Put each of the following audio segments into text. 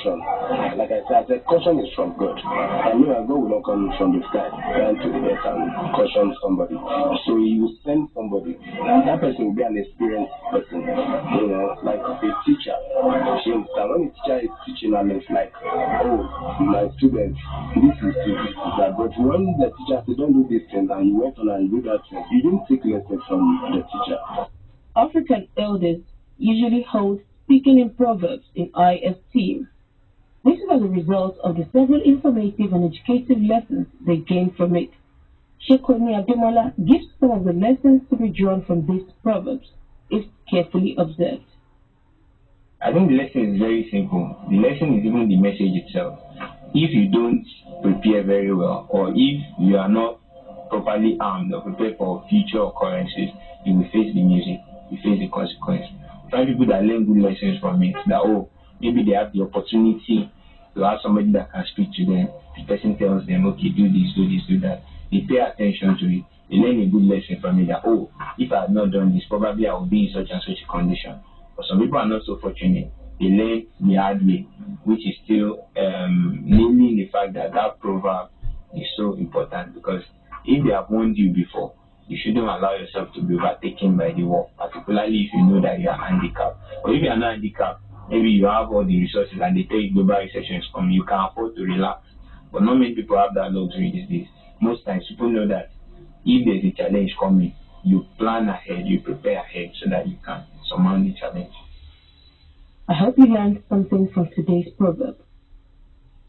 caution. Like I said, caution is from God. I know that God will not come from the sky down to the earth and caution somebody. So He will send somebody. That person will be an experienced person. You know, like a teacher. She understand. When a teacher is teaching, and it's like, oh, my students, this is that. But when the teacher said, don't do this thing, and you went on and do that thing, you didn't take lessons from the teacher. African elders usually hold speaking in proverbs in high esteem. This is as a result of the several informative and educative lessons they gain from it. Shekwemi Ademola gives some of the lessons to be drawn from these proverbs, if carefully observed. I think the lesson is very simple. The lesson is even the message itself. If you don't prepare very well, or if you are not properly armed or prepared for future occurrences, you will face the music, you face the consequence. Some people that learn good lessons from it, that maybe they have the opportunity to have somebody that can speak to them. The person tells them, okay, do this, do that. They pay attention to it. They learn a good lesson from it that, if I had not done this, probably I would be in such and such a condition. But some people are not so fortunate. They learn the hard way, which is still naming the fact that that proverb is so important, because if they have warned you before, you shouldn't allow yourself to be overtaken by the war, particularly if you know that you are handicapped. Or if you are not handicapped, maybe you have all the resources and they tell you global recession is coming, you can afford to relax. But not many people have that luxury these days. Most times people know that if there's a challenge coming, you plan ahead, you prepare ahead so that you can surmount the challenge. I hope you learned something from today's proverb.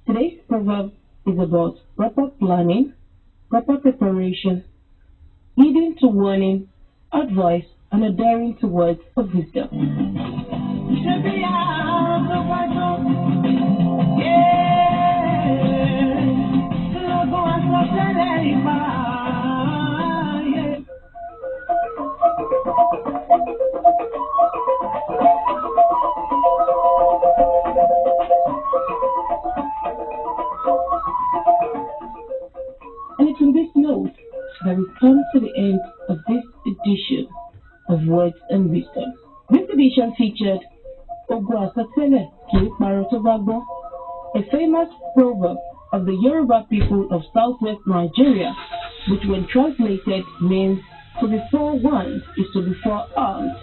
Today's proverb is about proper planning, proper preparation, leading to warning, advice, and adhering to words of wisdom. And it's on this note that we come to the end of this edition of Words and Wisdom. This edition featured Ogwa Satele Marotobagbo, a famous proverb of the Yoruba people of southwest Nigeria, which when translated means to be forewarned is to be forearmed.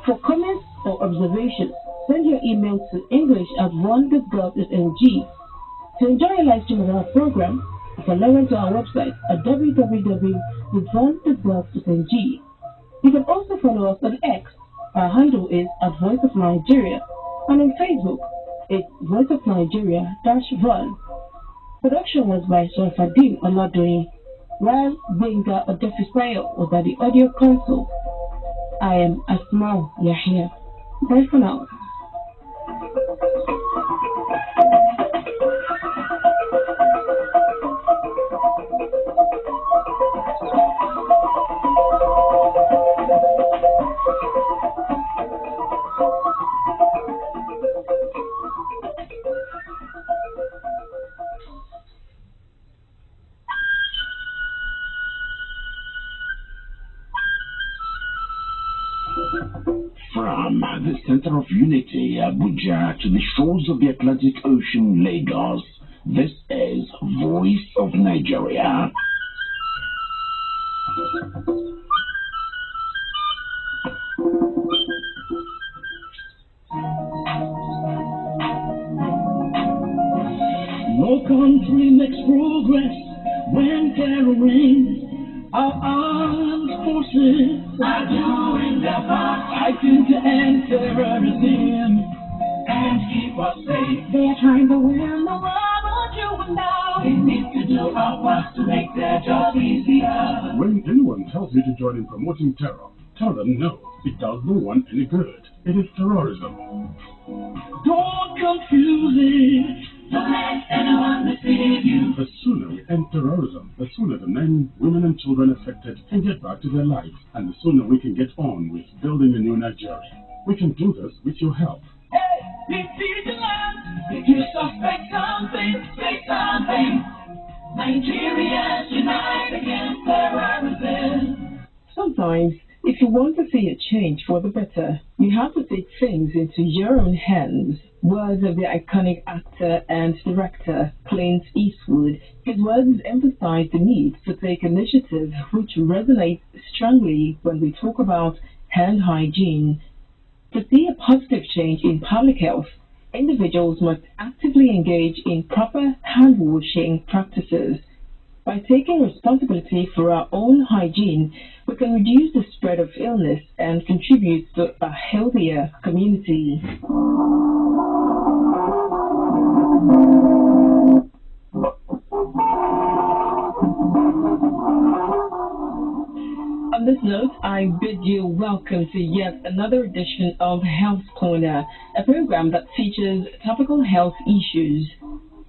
For comments or observations, send your email to english@one.gov.ng. To enjoy a live stream of our program, you can log on to our website at www.one.gov.ng. You can also follow us on X. Our handle is @Voice of Nigeria, and on Facebook, it's Voice of Nigeria-1. Production was by Swafadim Oladoyin, while Benga Odefisayo was at the audio console. I am Asmau Yahya. Bye for now. From the center of unity, Abuja, to the shores of the Atlantic Ocean, Lagos, this is Voice of Nigeria. No country makes progress when terror reigns. Our armed forces are doing their part, fighting to end terrorism and keep us safe. They're trying to win the war, but you and I, we need to do our part to make their job easier. When anyone tells you to join in promoting terror, tell them no, it does no one any good. It is terrorism. Don't confuse it. Don't let anyone deceive you. The sooner we end terrorism, the sooner the men, women, and children affected can get back to their lives, and the sooner we can get on with building a new Nigeria. We can do this with your help. Hey, be vigilant. If you suspect something, say something. Nigerians unite against terrorism. Sometimes, if you want to see a change for the better, you have to take things into your own hands. Words of the iconic actor and director Clint Eastwood. His words emphasize the need to take initiative, which resonates strongly when we talk about hand hygiene. To see a positive change in public health, individuals must actively engage in proper hand washing practices. By taking responsibility for our own hygiene, we can reduce the spread of illness and contribute to a healthier community. On this note, I bid you welcome to yet another edition of Health Corner, a program that features topical health issues.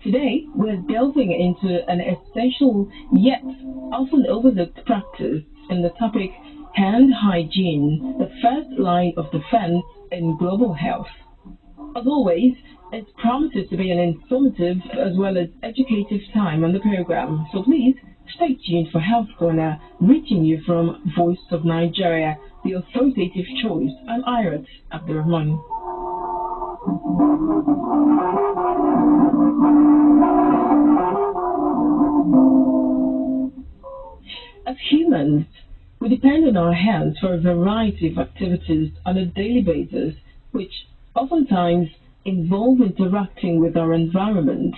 Today, we're delving into an essential yet often overlooked practice in the topic hand hygiene, the first line of defense in global health. As always, it promises to be an informative as well as educative time on the program, so please stay tuned for Health Corner, reaching you from Voice of Nigeria, the authoritative choice. I'm Irat Abdurrahman. As humans, we depend on our hands for a variety of activities on a daily basis, which oftentimes involve interacting with our environment.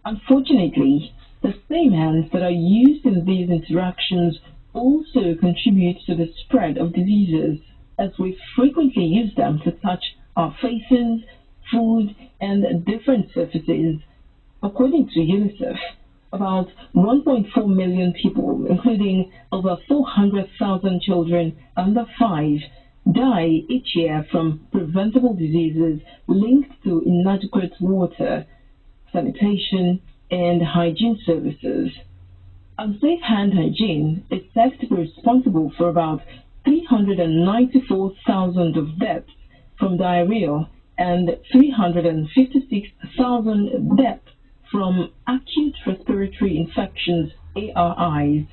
Unfortunately, the same hands that are used in these interactions also contribute to the spread of diseases, as we frequently use them to touch our faces, food, and different surfaces. According to UNICEF, about 1.4 million people, including over 400,000 children under 5, die each year from preventable diseases linked to inadequate water, sanitation, and hygiene services. Unsafe hand hygiene is said to be responsible for about 394,000 of deaths from diarrhea and 356,000 deaths from acute respiratory infections, ARIs,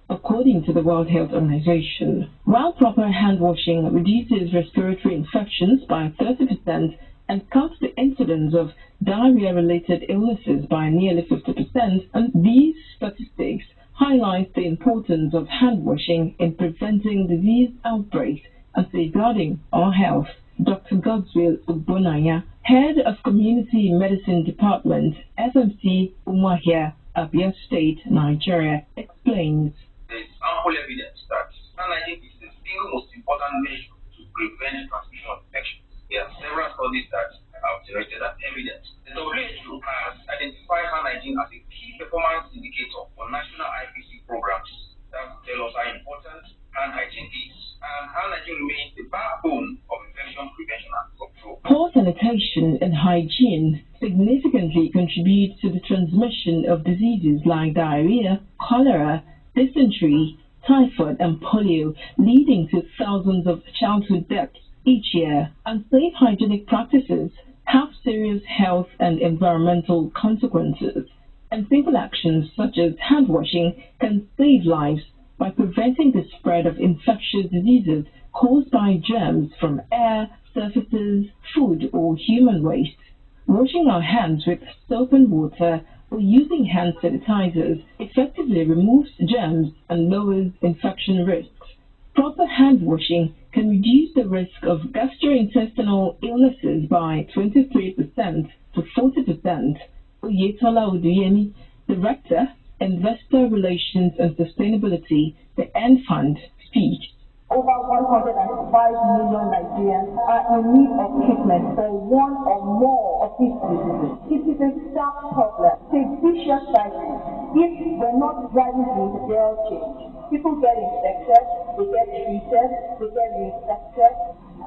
according to the World Health Organization. While proper hand washing reduces respiratory infections by 30% and cuts the incidence of diarrhea-related illnesses by nearly 50%, and these statistics highlight the importance of hand washing in preventing disease outbreaks and safeguarding our health. Dr. Godswill Ugbonaya, Head of Community Medicine Department, FMC Umuahia, Abia State, Nigeria, explains. There is ample evidence that hand hygiene is the single most important measure to prevent transmission of infections. There are several studies that have generated that evidence. The WHO has identified hand hygiene as a key performance indicator for national IPC programs that tell us how important hand hygiene is. And hand hygiene remains the backbone of infection prevention and control. Poor sanitation and hygiene significantly contribute to the transmission of diseases like diarrhea, cholera, dysentery, typhoid, and polio, leading to thousands of childhood deaths each year. Unsafe hygienic practices have serious health and environmental consequences, and simple actions such as hand washing can save lives by preventing the spread of infectious diseases caused by germs from air, surfaces, food, or human waste. Washing our hands with soap and water or using hand sanitizers effectively removes germs and lowers infection risks. Proper hand washing can reduce the risk of gastrointestinal illnesses by 23% to 40%. Oyetola Oduyemi, Director, Investor Relations and Sustainability, the End Fund, speaks. Over 105 million Nigerians are in need of treatment for one or more of these diseases. It is a stark problem. It's a vicious cycle. If we're not driving behavioral change, people get infected, they get treated, they get reinfected.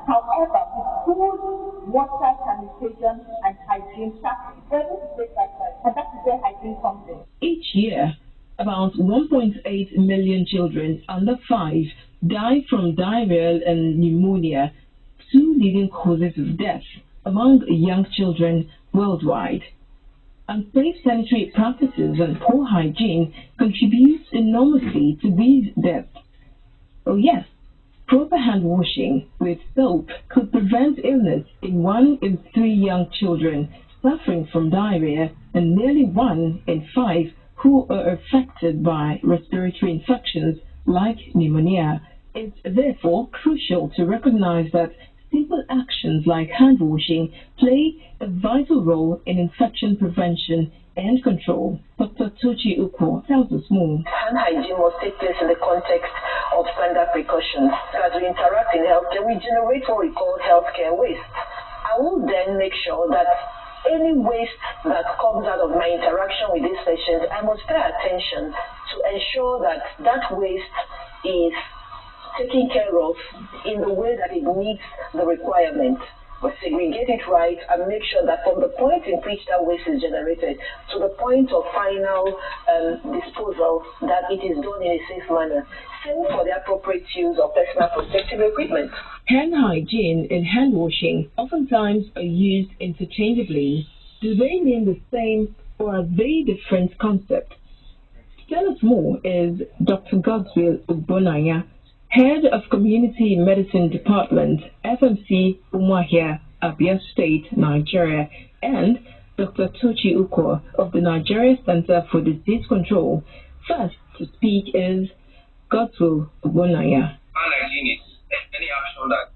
However, with good water sanitation and hygiene practices, we're able to take that side, and that's where hygiene comes in. Each year, about 1.8 million children under 5 die from diarrhea and pneumonia, two leading causes of death among young children worldwide. Unsafe sanitary practices and poor hygiene contribute enormously to these deaths. Oh yes, Proper hand washing with soap could prevent illness in 1 in 3 young children suffering from diarrhea and nearly 1 in 5 who are affected by respiratory infections like pneumonia. It's therefore crucial to recognize that simple actions like hand washing play a vital role in infection prevention and control. Dr. Tochi Uko tells us more. Hand hygiene must take place in the context of standard precautions. As we interact in healthcare, we generate what we call healthcare waste. I will then make sure that any waste that comes out of my interaction with these patients, I must pay attention to ensure that that waste is taken care of in the way that it meets the requirement. Segregate it right and make sure that from the point in which that waste is generated to the point of final disposal, that it is done in a safe manner. Same for the appropriate use of personal protective equipment. Hand hygiene and hand washing oftentimes are used interchangeably. Do they mean the same or are they different concepts? To tell us more is Dr. Godswill Ugbonaya, Head of Community Medicine Department, FMC Umuahia, Abia State, Nigeria, and Dr. Tochi Uko of the Nigeria Center for Disease Control. First to speak is Godswill Ugbonaya. Hygiene is any action that